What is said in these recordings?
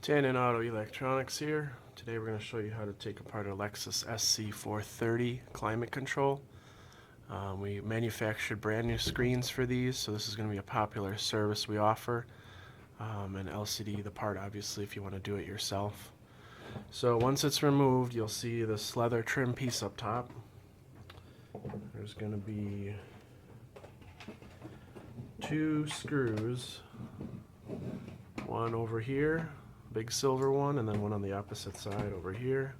Tanin Auto Electronics here. Today we're going to show you how to take apart a Lexus SC430 climate control. We manufactured brand new screens for these, so this is going to be a popular service we offer. And LCD the part, obviously, if you want to do it yourself. So once it's removed, you'll see this leather trim piece up top. There's going to be 2 screws, one over here, big silver one, and then one on the opposite side over here.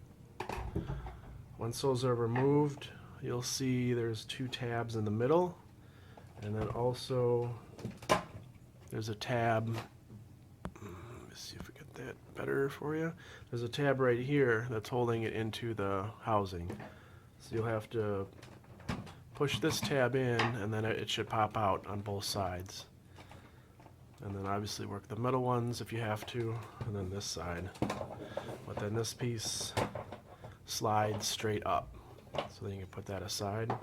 Once those are removed, you'll see there's 2 tabs in the middle, and then also there's a tab. Let's see if we get that better for you. There's a tab right here that's holding it into the housing. So you'll have to push this tab in, and then it should pop out on both sides. And then obviously work the middle ones if you have to, and then this side. But then this piece slides straight up. So then you can put that aside.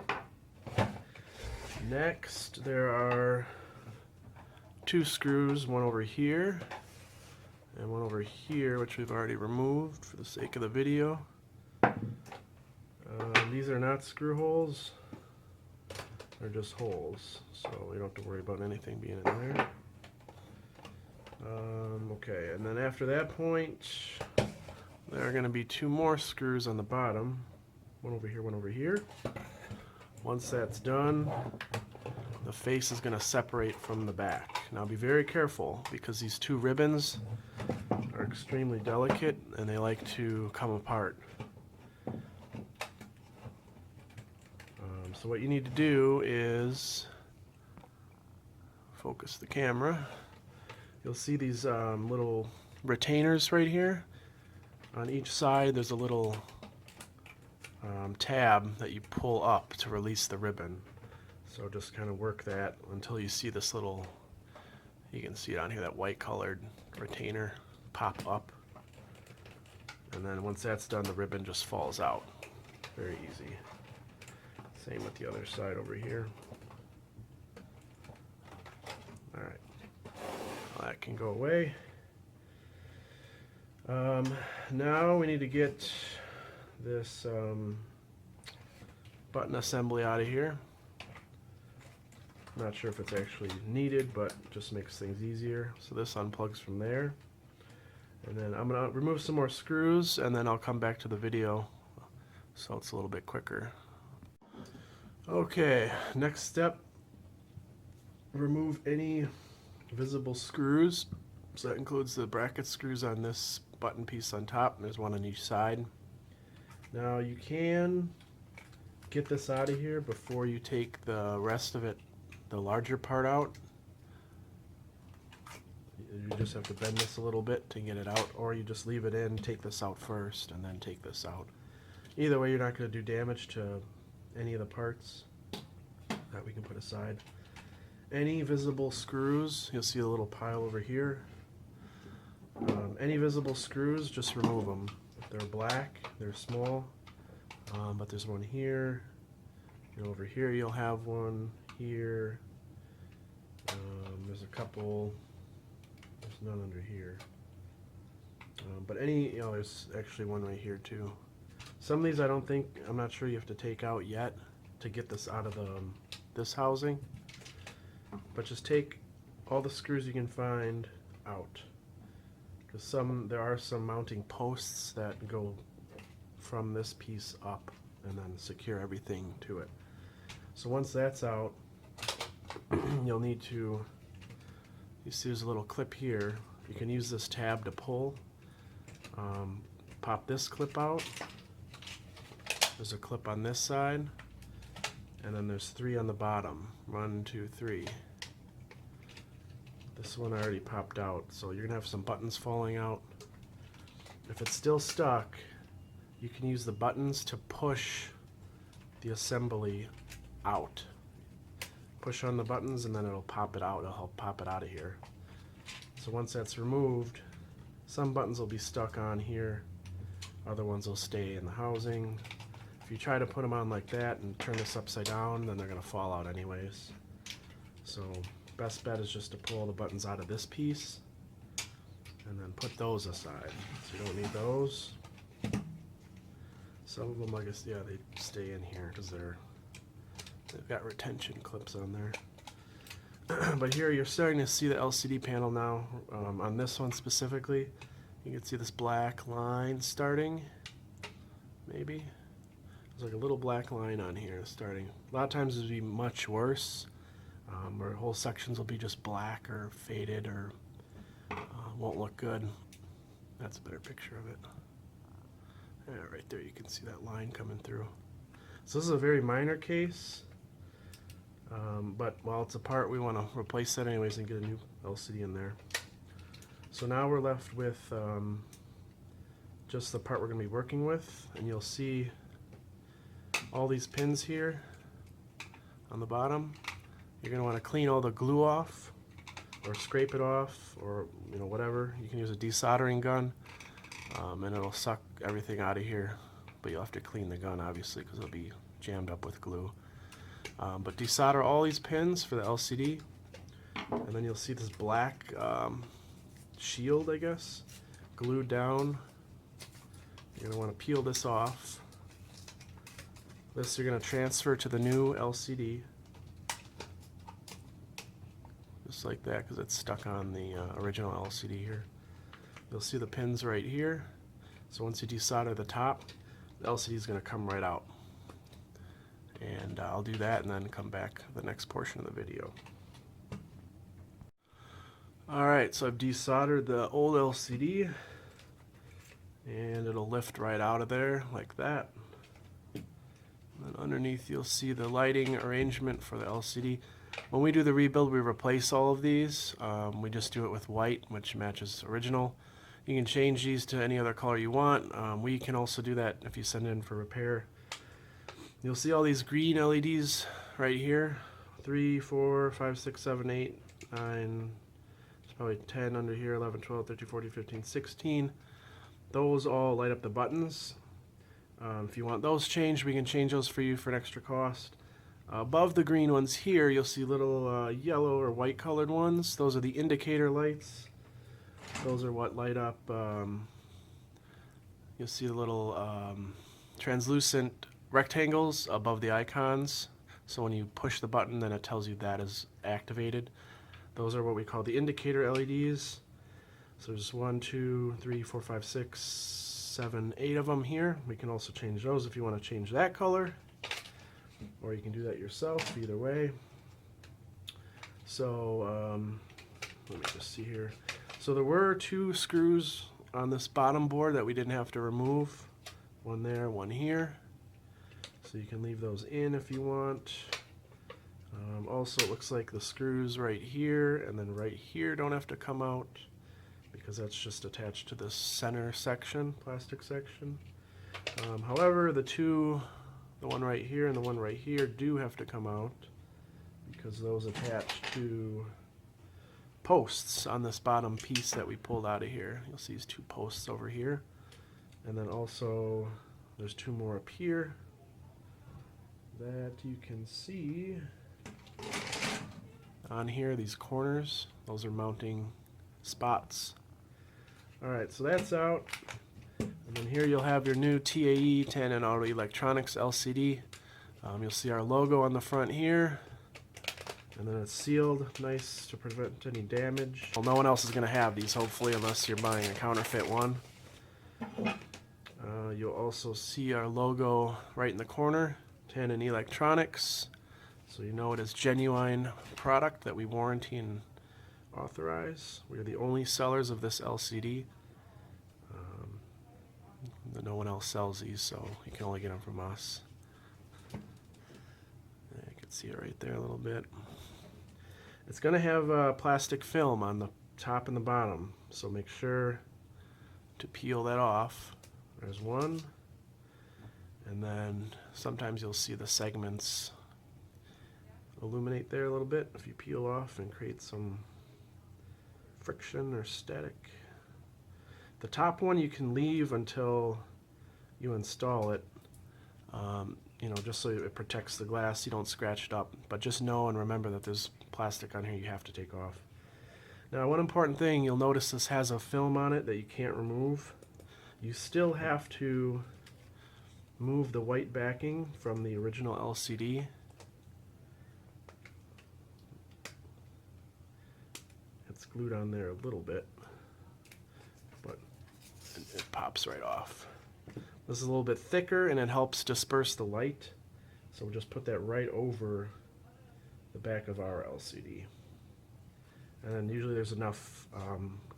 Next, there are 2 screws, one over here and one over here, which we've already removed for the sake of the video. These are not screw holes, they're just holes, so we don't have to worry about anything being in there. Okay, and then after that point, there are going to be 2 more screws on the bottom. One over here, one over here. Once that's done, the face is going to separate from the back. Now be very careful, because these 2 ribbons are extremely delicate and they like to come apart. So what you need to do is focus the camera. You'll see these little retainers right here. On each side there's a little tab that you pull up to release the ribbon. So just kind of work that until you see this little, you can see it on here, that white colored retainer pop up. And then once that's done, the ribbon just falls out. Very easy. Same with the other side over here. Alright. That can go away. Now we need to get this button assembly out of here. Not sure if it's actually needed, but it just makes things easier. So this unplugs from there. And then I'm going to remove some more screws, and then I'll come back to the video so it's a little bit quicker. Okay, next step, remove any visible screws. So that includes the bracket screws on this button piece on top, and there's one on each side. Now you can get this out of here before you take the rest of it, the larger part out. You just have to bend this a little bit to get it out, or you just leave it in, take this out first, and then take this out. Either way, you're not going to do damage to any of the parts that we can put aside. Any visible screws, you'll see a little pile over here. Any visible screws, just remove them. If they're black, they're small, but there's one here. Over here you'll have one here. There's a couple. There's none under here. But any, there's actually one right here too. Some of these I'm not sure you have to take out yet to get this out of this housing. But just take all the screws you can find out. Because there are some mounting posts that go from this piece up and then secure everything to it. So once that's out, you'll need to, you see there's a little clip here. You can use this tab to pull. Pop this clip out. There's a clip on this side, and then there's 3 on the bottom. 1, 2, 3. This one already popped out, so you're gonna have some buttons falling out. If it's still stuck, you can use the buttons to push the assembly out. Push on the buttons and then it'll pop it out. It'll help pop it out of here. So once that's removed, some buttons will be stuck on here, other ones will stay in the housing. If you try to put them on like that and turn this upside down, then they're going to fall out anyways. So best bet is just to pull the buttons out of this piece and then then put those aside. So you don't need those. Some of them, I guess, yeah, they stay in here because they've got retention clips on there. But here you're starting to see the LCD panel now. On this one specifically, you can see this black line starting. Maybe there's like a little black line on here starting. A lot of times it'll be much worse, where whole sections will be just black or faded or won't look good. That's a better picture of it. Yeah, right there you can see that line coming through. So this is a very minor case, but while it's apart, we want to replace that anyways and get a new LCD in there. So now we're left with just the part we're going to be working with, and you'll see all these pins here on the bottom. You're going to want to clean all the glue off or scrape it off, or whatever. You can use a desoldering gun, and it'll suck everything out of here, but you'll have to clean the gun obviously because it'll be jammed up with glue. But desolder all these pins for the LCD, and then you'll see this black shield, I guess, glued down. You're going to want to peel this off. This you're going to transfer to the new LCD. Just like that, because it's stuck on the original LCD here. You'll see the pins right here. So once you desolder the top, the LCD is going to come right out. And I'll do that and then come back to the next portion of the video. Alright, so I've desoldered the old LCD, and it'll lift right out of there like that. And then underneath you'll see the lighting arrangement for the LCD. When we do the rebuild, we replace all of these. We just do it with white, which matches original. You can change these to any other color you want. We can also do that if you send it in for repair. You'll see all these green LEDs right here. 3, 4, 5, 6, 7, 8, 9, there's probably 10 under here, 11, 12, 13, 14, 15, 16. Those all light up the buttons. If you want those changed, we can change those for you for an extra cost. Above the green ones here, you'll see little yellow or white colored ones. Those are the indicator lights. Those are what light up. You'll see the little translucent rectangles above the icons. So when you push the button, then it tells you that is activated. Those are what we call the indicator LEDs. So there's 1, 2, 3, 4, 5, 6, 7, 8 of them here. We can also change those if you want to change that color, or you can do that yourself, either way. So let me just see here. So there were 2 screws on this bottom board that we didn't have to remove. One there, one here. So you can leave those in if you want. Also, it looks like the screws right here and then right here don't have to come out, because that's just attached to this center section, plastic section. However, the one right here and the one right here do have to come out, because those attach to posts on this bottom piece that we pulled out of here. You'll see these 2 posts over here, and then also there's 2 more up here that you can see on here, these corners. Those are mounting spots. Alright, so that's out. And then here you'll have your new TAE Tanin Auto Electronix LCD. You'll see our logo on the front here. And then it's sealed nice to prevent any damage. Well, no one else is going to have these, hopefully, unless you're buying a counterfeit one. You'll also see our logo right in the corner, Tanin Electronix. So you know it is genuine product that we warranty and authorize. We're the only sellers of this LCD. No one else sells these, so you can only get them from us. You can see it right there a little bit. It's going to have plastic film on the top and the bottom, so make sure to peel that off. There's one, and then sometimes you'll see the segments illuminate there a little bit if you peel off and create some friction or static. The top one you can leave until you install it, just so it protects the glass, you don't scratch it up. But just know and remember that there's plastic on here you have to take off. Now, one important thing, you'll notice this has a film on it that you can't remove. You still have to move the white backing from the original LCD. It's glued on there a little bit, but it pops right off. This is a little bit thicker and it helps disperse the light. So we'll just put that right over the back of our LCD. And then usually there's enough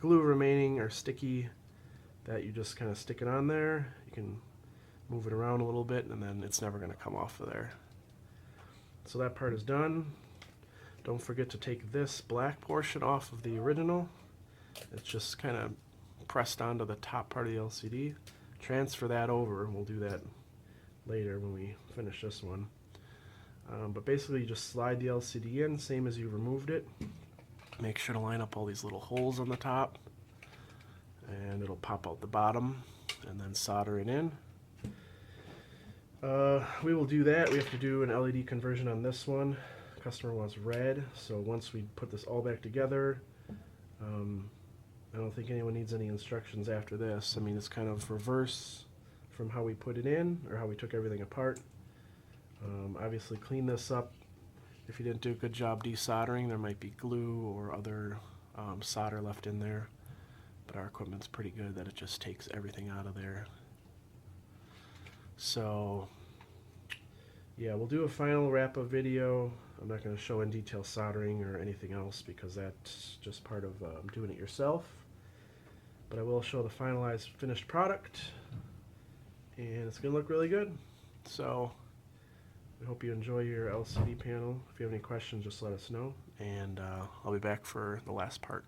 glue remaining or sticky that you just kind of stick it on there. You can move it around a little bit and then it's never going to come off of there. So that part is done. Don't forget to take this black portion off of the original. It's just kind of pressed onto the top part of the LCD. Transfer that over, and we'll do that later when we finish this one. But basically you just slide the LCD in, same as you removed it. Make sure to line up all these little holes on the top, and it'll pop out the bottom, and then solder it in. We will do that. We have to do an LED conversion on this one. Customer wants red, so once we put this all back together, I don't think anyone needs any instructions after this. I mean, it's kind of reverse from how we put it in, or how we took everything apart. Obviously clean this up. If you didn't do a good job desoldering, there might be glue or other solder left in there, but our equipment's pretty good that it just takes everything out of there. So yeah, we'll do a final wrap-up video. I'm not going to show in detail soldering or anything else because that's just part of doing it yourself. But I will show the finalized finished product, and it's going to look really good. So we hope you enjoy your LCD panel. If you have any questions, just let us know, and I'll be back for the last part.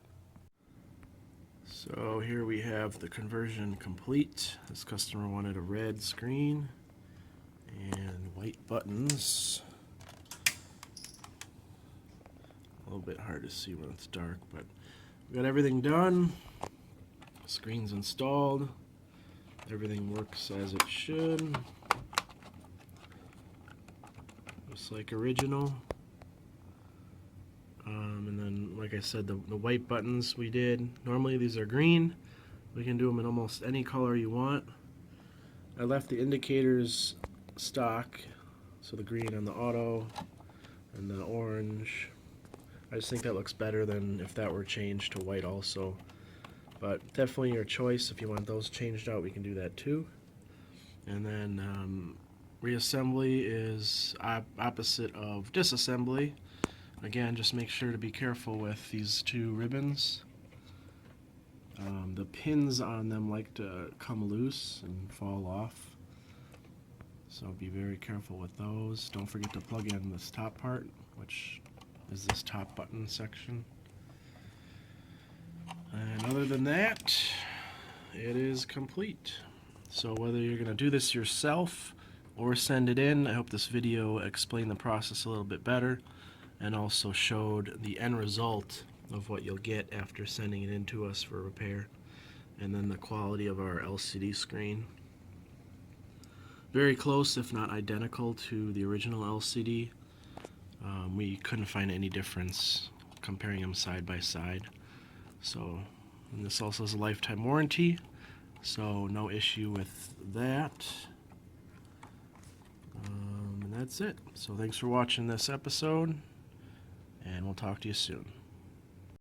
So here we have the conversion complete. This customer wanted a red screen and white buttons. A little bit hard to see when it's dark, but we got everything done. Screen's installed. Everything works as it should. Just like original. And then, like I said, the white buttons we did. Normally these are green. We can do them in almost any color you want. I left the indicators stock, so the green on the auto and the orange. I just think that looks better than if that were changed to white also. But definitely your choice. If you want those changed out, we can do that too. And then reassembly is opposite of disassembly. Again, just make sure to be careful with these two ribbons. The pins on them like to come loose and fall off. So be very careful with those. Don't forget to plug in this top part, which is this top button section. And other than that, it is complete. So whether you're going to do this yourself or send it in, I hope this video explained the process a little bit better and also showed the end result of what you'll get after sending it in to us for repair, and then the quality of our LCD screen. Very close, if not identical, to the original LCD. We couldn't find any difference comparing them side by side. So, and this also has a lifetime warranty, so no issue with that. And that's it. So thanks for watching this episode, and we'll talk to you soon.